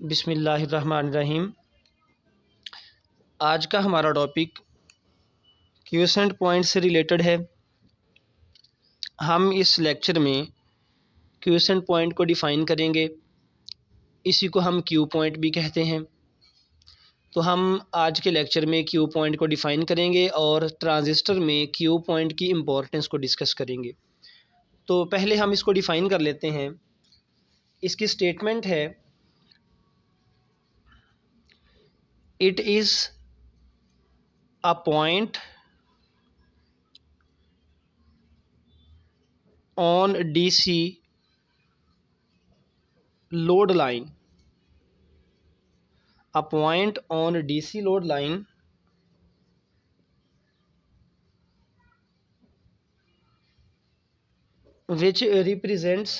बिस्मिल्लाहिर्रहमानिर्रहीम। आज का हमारा टॉपिक क्वेसेंट पॉइंट से रिलेटेड है। हम इस लेक्चर में क्वेसेंट पॉइंट को डिफ़ाइन करेंगे, इसी को हम क्यू पॉइंट भी कहते हैं। तो हम आज के लेक्चर में क्यू पॉइंट को डिफ़ाइन करेंगे और ट्रांजिस्टर में क्यू पॉइंट की इम्पोर्टेंस को डिस्कस करेंगे। तो पहले हम इसको डिफ़ाइन कर लेते हैं। इसकी स्टेटमेंट है, it is a point on DC load line, a point on DC load line which represents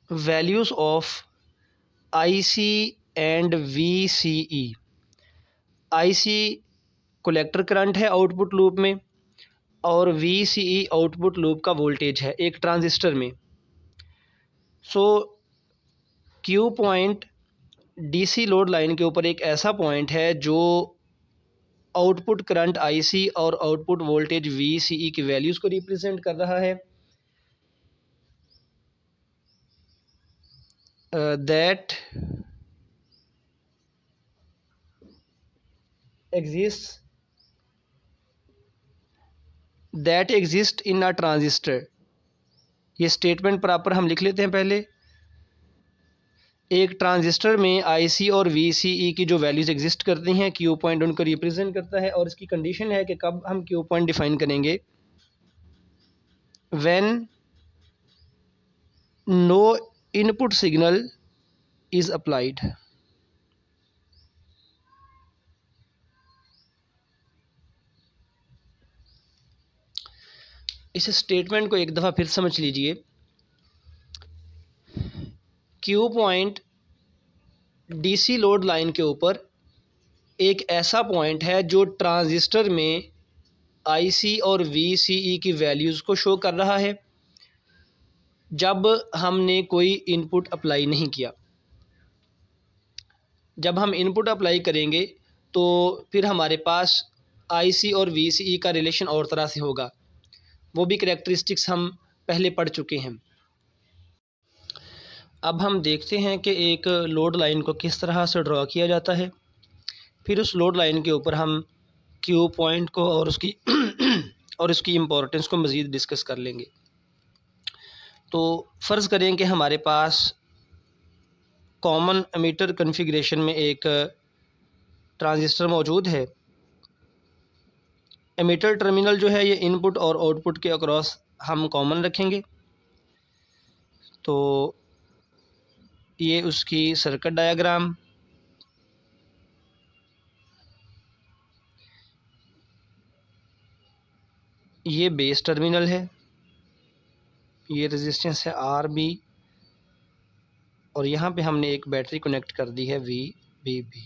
values of IC and VCE। IC collector current है आउटपुट लूप में और VCE आउटपुट लूप का voltage है एक transistor में। So Q point DC load line के ऊपर एक ऐसा पॉइंट है जो आउटपुट करंट IC और आउटपुट वोल्टेज VCE की वैल्यूज़ को रिप्रेजेंट कर रहा है। That exist in a transistor. ये स्टेटमेंट प्रॉपर हम लिख लेते हैं। पहले एक ट्रांजिस्टर में IC और VCE की जो वैल्यूज़ एग्जिस्ट करती हैं, क्यू पॉइंट उनको रिप्रेजेंट करता है। और इसकी कंडीशन है कि कब हम क्यू पॉइंट डिफाइन करेंगे, when no input signal is applied. इस स्टेटमेंट को एक दफ़ा फिर समझ लीजिए। Q point DC load line के ऊपर एक ऐसा पॉइंट है जो ट्रांजिस्टर में IC और VCE की वैल्यूज़ को शो कर रहा है जब हमने कोई इनपुट अप्लाई नहीं किया। जब हम इनपुट अप्लाई करेंगे तो फिर हमारे पास IC और VCE का रिलेशन और तरह से होगा। वो भी करैक्टरिस्टिक्स हम पहले पढ़ चुके हैं। अब हम देखते हैं कि एक लोड लाइन को किस तरह से ड्रॉ किया जाता है। फिर उस लोड लाइन के ऊपर हम क्यू पॉइंट को और उसकी इम्पोर्टेंस को मज़ीद डिस्कस कर लेंगे। तो फ़र्ज़ करें कि हमारे पास कॉमन एमीटर कॉन्फ़िगरेशन में एक ट्रांजिस्टर मौजूद है। एमीटर टर्मिनल जो है ये इनपुट और आउटपुट के अक्रॉस हम कॉमन रखेंगे। तो ये उसकी सर्किट डायग्राम, ये बेस टर्मिनल है, ये रेजिस्टेंस है RB और यहाँ पे हमने एक बैटरी कनेक्ट कर दी है VBB।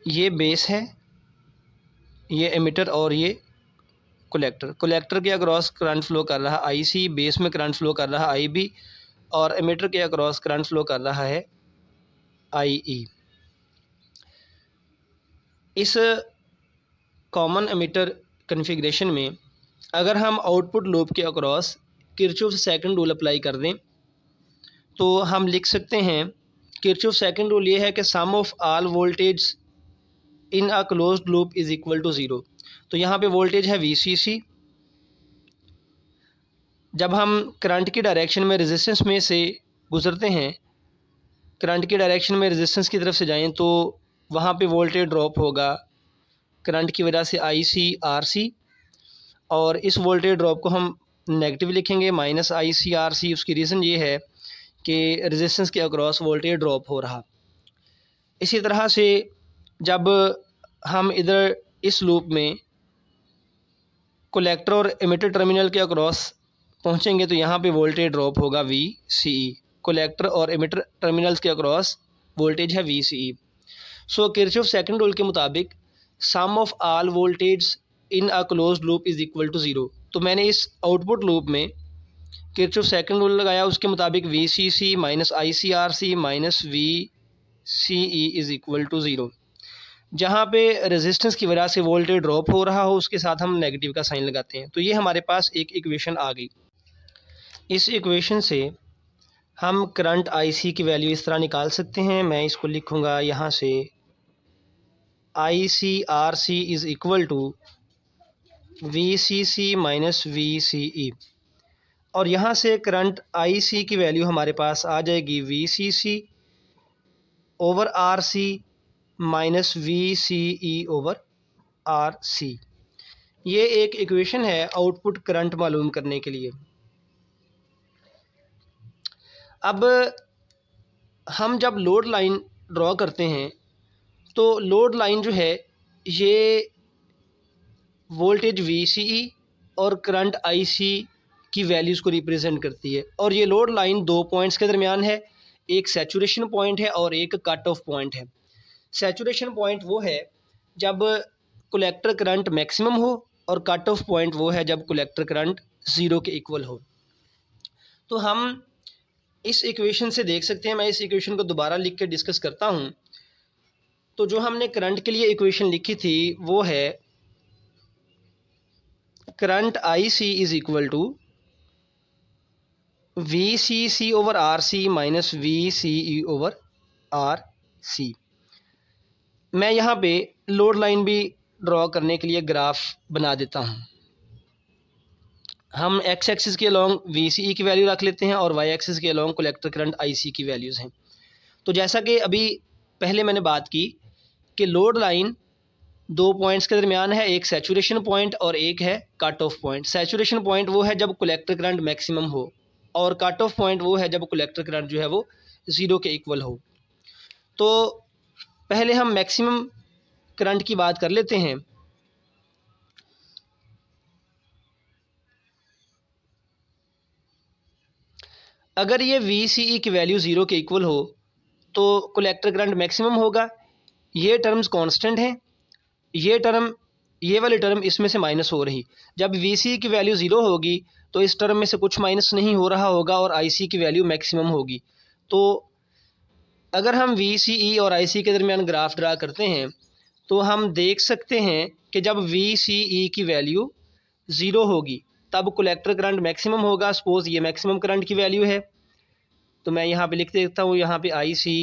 ये बेस है, ये एमिटर और ये कलेक्टर के अक्रॉस करंट फ्लो कर रहा है IC, बेस में करंट फ्लो कर रहा है IB और एमिटर के अक्रॉस करंट फ्लो कर रहा है IE। इस कॉमन एमिटर कॉन्फ़िगरेशन में अगर हम आउटपुट लूप के across Kirchhoff second rule apply कर दें तो हम लिख सकते हैं, किरचॉफ सेकंड रूल ये है कि sum of all voltage in a closed loop is equal to zero. तो यहाँ पे वोल्टेज है VCC। जब हम करंट की डायरेक्शन में रेजिस्टेंस में से गुज़रते हैं, करंट की डायरेक्शन में रेजिस्टेंस की तरफ से जाएं तो वहाँ पे वोल्टेज ड्रॉप होगा करंट की वजह से IC RC, और इस वोल्टेज ड्रॉप को हम नेगेटिव लिखेंगे -IC RC। उसकी रीज़न ये है कि रेजिस्टेंस के अक्रॉस वोल्टेज ड्रॉप हो रहा। इसी तरह से जब हम इधर इस लूप में कलेक्टर और एमिटर टर्मिनल के अक्रॉस पहुंचेंगे तो यहाँ पे वोल्टेज ड्रॉप होगा VCE। कलेक्टर और एमिटर टर्मिनल्स के अक्रॉस वोल्टेज है VCE। So Kirchhoff second rule के मुताबिक sum of all voltage in a closed loop is equal to zero. तो मैंने इस आउटपुट लूप में किरचॉफ सेकंड रूल लगाया, उसके मुताबिक VCC minus ICRC minus VCE is equal to 0। जहाँ पे रेजिस्टेंस की वजह से वोल्टेज ड्रॉप हो रहा हो उसके साथ हम नेगेटिव का साइन लगाते हैं। तो ये हमारे पास एक इक्वेशन आ गई। इस इक्वेशन से हम करंट IC की वैल्यू इस तरह निकाल सकते हैं। मैं इसको लिखूँगा यहाँ से, ICRC is equal to VCC minus VCE, और यहाँ से करंट IC की वैल्यू हमारे पास आ जाएगी VCC over RC minus VCE over RC। ये एक इक्वेशन है आउटपुट करंट मालूम करने के लिए। अब हम जब लोड लाइन ड्रॉ करते हैं तो लोड लाइन जो है ये वोल्टेज VCE और करंट IC की वैल्यूज़ को रिप्रेजेंट करती है, और ये लोड लाइन दो पॉइंट्स के दरमियान है, एक सैचुरेशन पॉइंट है और एक कट ऑफ पॉइंट है। सैचुरेशन पॉइंट वो है जब कलेक्टर करंट मैक्सिमम हो, और कट ऑफ पॉइंट वो है जब कलेक्टर करंट ज़ीरो के इक्वल हो। तो हम इस इक्वेशन से देख सकते हैं, मैं इस इक्वेशन को दोबारा लिख के डिस्कस करता हूँ। तो जो हमने करंट के लिए इक्वेशन लिखी थी वो है current IC is equal to VCC over RC minus VCE over RC। मैं यहाँ पे लोड लाइन भी ड्रॉ करने के लिए ग्राफ बना देता हूँ। हम एक्स एक्सिस के अलॉन्ग VCE की वैल्यू रख लेते हैं और वाई एक्सिस के अलॉन्ग कलेक्टर करंट IC की वैल्यूज़ हैं। तो जैसा कि अभी पहले मैंने बात की कि लोड लाइन दो पॉइंट्स के दरमियान है, एक सैचुरेशन पॉइंट और एक है cut off point. Saturation point वो है जब कलेक्टर करंट मैक्सिमम हो, और कट ऑफ पॉइंट वो है जब कलेक्टर करंट जो है वो ज़ीरो के इक्वल हो। तो पहले हम मैक्सिमम करंट की बात कर लेते हैं। अगर ये VCE की वैल्यू ज़ीरो के इक्वल हो तो कलेक्टर करंट मैक्सिमम होगा। ये टर्म्स कांस्टेंट हैं, ये वाली टर्म इसमें से माइनस हो रही। जब VCE की वैल्यू ज़ीरो होगी तो इस टर्म में से कुछ माइनस नहीं हो रहा होगा और IC की वैल्यू मैक्सिमम होगी। तो अगर हम VCE और IC के दरमियान ग्राफ ड्रा करते हैं तो हम देख सकते हैं कि जब VCE की वैल्यू ज़ीरो होगी तब कलेक्टर करंट मैक्सिमम होगा। सपोज़ ये मैक्सिमम करंट की वैल्यू है, तो मैं यहाँ पे लिख देता हूँ, यहाँ पे IC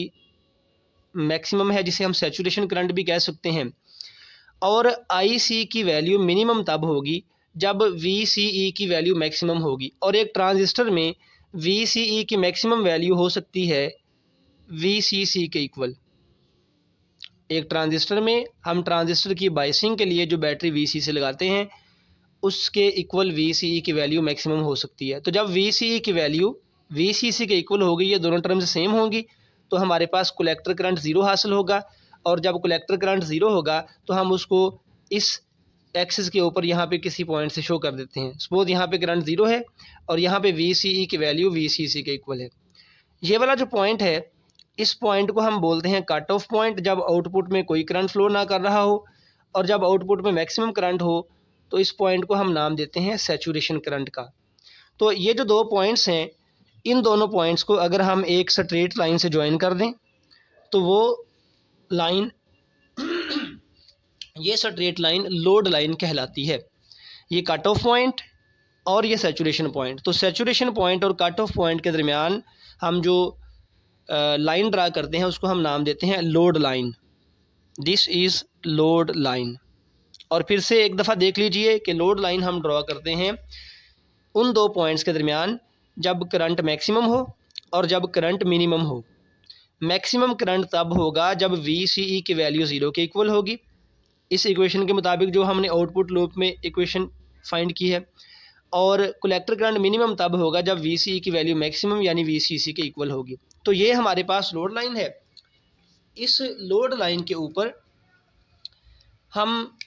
मैक्सिमम है जिसे हम सैचुरेशन करंट भी कह सकते हैं, और IC की वैल्यू मिनिमम तब होगी जब VCE की वैल्यू मैक्सिमम होगी। और एक ट्रांजिस्टर में VCE की मैक्सिमम वैल्यू हो सकती है VCC के इक्वल। एक ट्रांजिस्टर में हम ट्रांजिस्टर की बाइसिंग के लिए जो बैटरी VCC लगाते हैं उसके इक्वल VCE की वैल्यू मैक्सिमम हो सकती है। तो जब VCE की वैल्यू VCC के इक्वल होगी, ये दोनों टर्म्स सेम होंगी, तो हमारे पास कलेक्टर करंट ज़ीरो हासिल होगा। और जब कलेक्टर करंट ज़ीरो होगा तो हम उसको इस एक्सिस के ऊपर यहाँ पे किसी पॉइंट से शो कर देते हैं। सपोज यहाँ पे करंट ज़ीरो है और यहाँ पे VCE की वैल्यू VCC के इक्वल है। ये वाला जो पॉइंट है, इस पॉइंट को हम बोलते हैं कट ऑफ पॉइंट, जब आउटपुट में कोई करंट फ्लो ना कर रहा हो और जब आउटपुट में मैक्सिमम करंट हो तो इस पॉइंट को हम नाम देते हैं सैचुरेशन करंट का। तो ये जो दो पॉइंट्स हैं, इन दोनों पॉइंट्स को अगर हम एक स्ट्रेट लाइन से ज्वाइन कर दें तो वो लाइन ये स्ट्रेट लाइन लोड लाइन कहलाती है। ये कट ऑफ पॉइंट और ये सैचुरेशन पॉइंट। तो सैचुरेशन पॉइंट और कट ऑफ पॉइंट के दरमियान हम जो लाइन ड्रा करते हैं उसको हम नाम देते हैं load line. This is load line. और फिर से एक दफ़ा देख लीजिए कि लोड लाइन हम ड्रॉ करते हैं उन दो पॉइंट्स के दरमियान जब करंट मैक्सिमम हो और जब करंट मिनिमम हो। मैक्सिमम करंट तब होगा जब VCE की वैल्यू ज़ीरो के इक्वल होगी, इस इक्वेशन के मुताबिक जो हमने आउटपुट लूप में इक्वेशन फाइंड की है। और कलेक्टर करंट मिनिमम तब होगा जब VCE की वैल्यू मैक्सिमम यानी VCC के इक्वल होगी। तो ये हमारे पास लोड लाइन है। इस लोड लाइन के ऊपर हम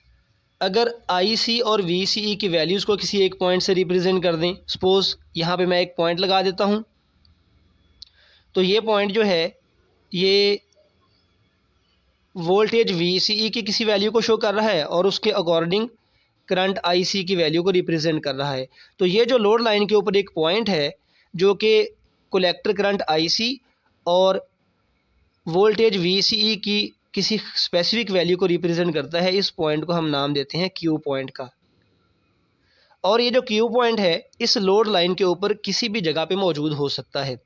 अगर IC और VCE की वैल्यूज़ को किसी एक पॉइंट से रिप्रेजेंट कर दें, सपोज़ यहाँ पे मैं एक पॉइंट लगा देता हूँ, तो ये पॉइंट जो है ये वोल्टेज VCE की किसी वैल्यू को शो कर रहा है और उसके अकॉर्डिंग करंट आईसी की वैल्यू को रिप्रेजेंट कर रहा है। तो ये जो लोड लाइन के ऊपर एक पॉइंट है जो कि कलेक्टर करंट आईसी और वोल्टेज वीसीई की किसी स्पेसिफिक वैल्यू को रिप्रेजेंट करता है, इस पॉइंट को हम नाम देते हैं क्यू पॉइंट का। और ये जो क्यू पॉइंट है इस लोड लाइन के ऊपर किसी भी जगह पे मौजूद हो सकता है।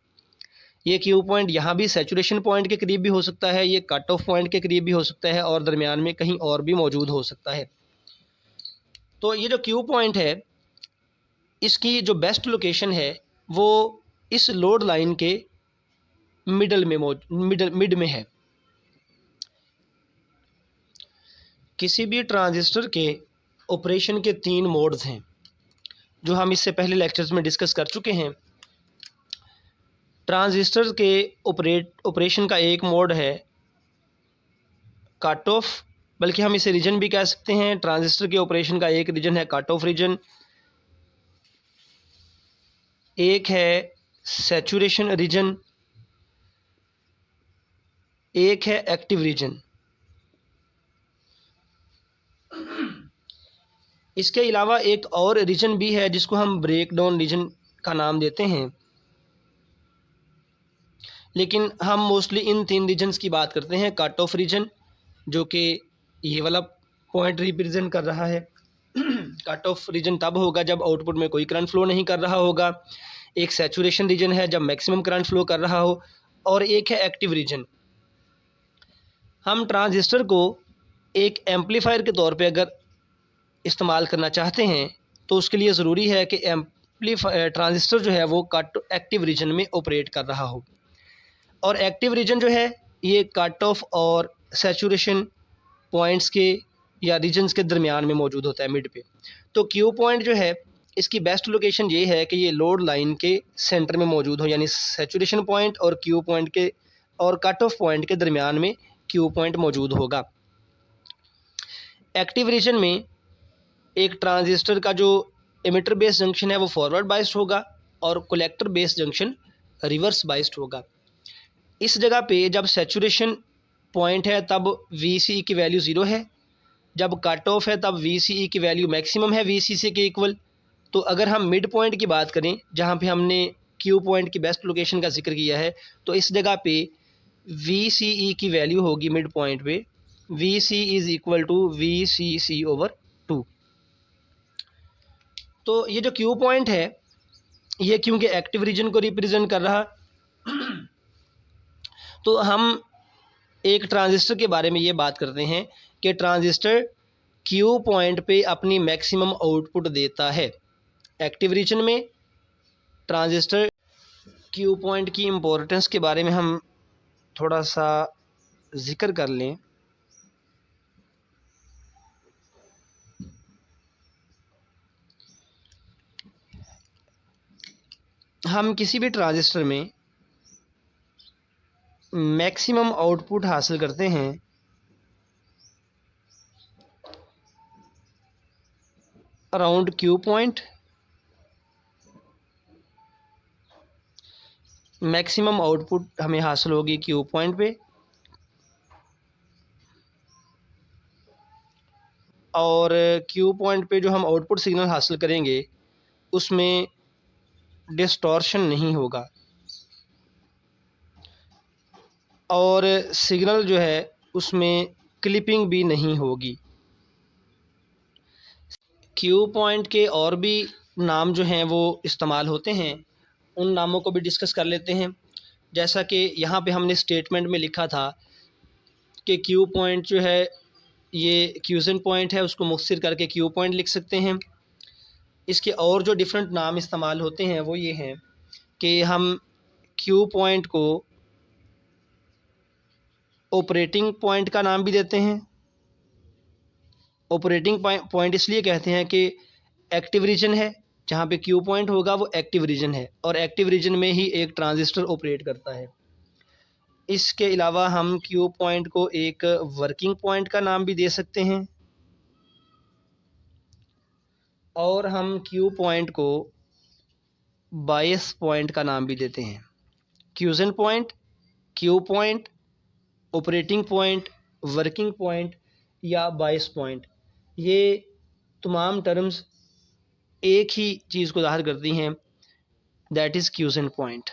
ये क्यू पॉइंट यहाँ भी सैचुरेशन पॉइंट के करीब भी हो सकता है, ये कट ऑफ पॉइंट के करीब भी हो सकता है और दरमियान में कहीं और भी मौजूद हो सकता है। तो ये जो क्यू पॉइंट है इसकी जो बेस्ट लोकेशन है वो इस लोड लाइन के मिड में है। किसी भी ट्रांजिस्टर के ऑपरेशन के 3 मोड्स हैं जो हम इससे पहले लेक्चर्स में डिस्कस कर चुके हैं। ट्रांजिस्टर के ऑपरेशन का एक मोड है कट ऑफ, बल्कि हम इसे रीजन भी कह सकते हैं। ट्रांजिस्टर के ऑपरेशन का एक रीजन है कट ऑफ रीजन, एक है सैचुरेशन रीजन, एक है एक्टिव रीजन। इसके अलावा एक और रीजन भी है जिसको हम ब्रेक डाउन रीजन का नाम देते हैं, लेकिन हम मोस्टली इन 3 रीजन्स की बात करते हैं। कट ऑफ रीजन जो कि ये वाला पॉइंट रिप्रेजेंट कर रहा है। कट ऑफ रीजन तब होगा जब आउटपुट में कोई करंट फ्लो नहीं कर रहा होगा। एक सैचुरेशन रीजन है जब मैक्सिमम करंट फ्लो कर रहा हो, और एक है एक्टिव रीजन। हम ट्रांजिस्टर को एक एम्पलीफायर के तौर पे अगर इस्तेमाल करना चाहते हैं तो उसके लिए ज़रूरी है कि ट्रांजिस्टर जो है वो एक्टिव रीजन में ऑपरेट कर रहा हो। और एक्टिव रीजन जो है ये कट ऑफ और सैचुरेशन पॉइंट्स के या रीजन्स के दरमियान में मौजूद होता है, मिड पे। तो क्यू पॉइंट जो है इसकी बेस्ट लोकेशन ये है कि ये लोड लाइन के सेंटर में मौजूद हो, यानी सैचुरेशन पॉइंट और क्यू पॉइंट के और कट ऑफ पॉइंट के दरमियान में क्यू पॉइंट मौजूद होगा। एक्टिव रीजन में एक ट्रांजिस्टर का जो एमिटर बेस जंक्शन है वो फॉरवर्ड बाइस्ड होगा और collector base junction reverse biased होगा। इस जगह पे जब सैचुरेशन पॉइंट है तब VCE की वैल्यू 0 है, जब कट ऑफ है तब VCE की वैल्यू मैक्सिमम है VCC के इक्वल। तो अगर हम मिड पॉइंट की बात करें जहाँ पे हमने क्यू पॉइंट की बेस्ट लोकेशन का जिक्र किया है, तो इस जगह पे VCE की वैल्यू होगी मिड पॉइंट पे VC is equal to VCC/2। तो ये जो क्यू पॉइंट है ये क्योंकि एक्टिव रीजन को रिप्रेजेंट कर रहा, तो हम एक ट्रांजिस्टर के बारे में ये बात करते हैं कि ट्रांजिस्टर क्यू पॉइंट पे अपनी मैक्सिमम आउटपुट देता है। एक्टिव रीजन में ट्रांजिस्टर क्यू पॉइंट की इम्पोर्टेंस के बारे में हम थोड़ा सा जिक्र कर लें। हम किसी भी ट्रांजिस्टर में मैक्सिमम आउटपुट हासिल करते हैं around Q point. Maximum output हमें हासिल होगी क्यू पॉइंट पे, और क्यू पॉइंट पे जो हम आउटपुट सिग्नल हासिल करेंगे उसमें डिस्टॉर्शन नहीं होगा और सिग्नल जो है उसमें क्लिपिंग भी नहीं होगी। क्यू पॉइंट के और भी नाम जो हैं वो इस्तेमाल होते हैं, उन नामों को भी डिस्कस कर लेते हैं। जैसा कि यहाँ पे हमने स्टेटमेंट में लिखा था कि क्यू पॉइंट जो है ये क्यूजन पॉइंट है, उसको मुख्तसर करके क्यू पॉइंट लिख सकते हैं। इसके और जो डिफरेंट नाम इस्तेमाल होते हैं वो ये हैं कि हम क्यू पॉइंट को ऑपरेटिंग पॉइंट का नाम भी देते हैं। ऑपरेटिंग पॉइंट इसलिए कहते हैं कि एक्टिव रीजन है, जहाँ पे क्यू पॉइंट होगा वो एक्टिव रीजन है और एक्टिव रीजन में ही एक ट्रांजिस्टर ऑपरेट करता है। इसके अलावा हम क्यू पॉइंट को एक वर्किंग पॉइंट का नाम भी दे सकते हैं और हम क्यू पॉइंट को बायस पॉइंट का नाम भी देते हैं। Cuisine point, Q point, operating point, working point या बायस पॉइंट, ये तमाम टर्म्स एक ही चीज़ को ज़ाहिर करती हैं, दैट इज़ क्यूसेंट पॉइंट।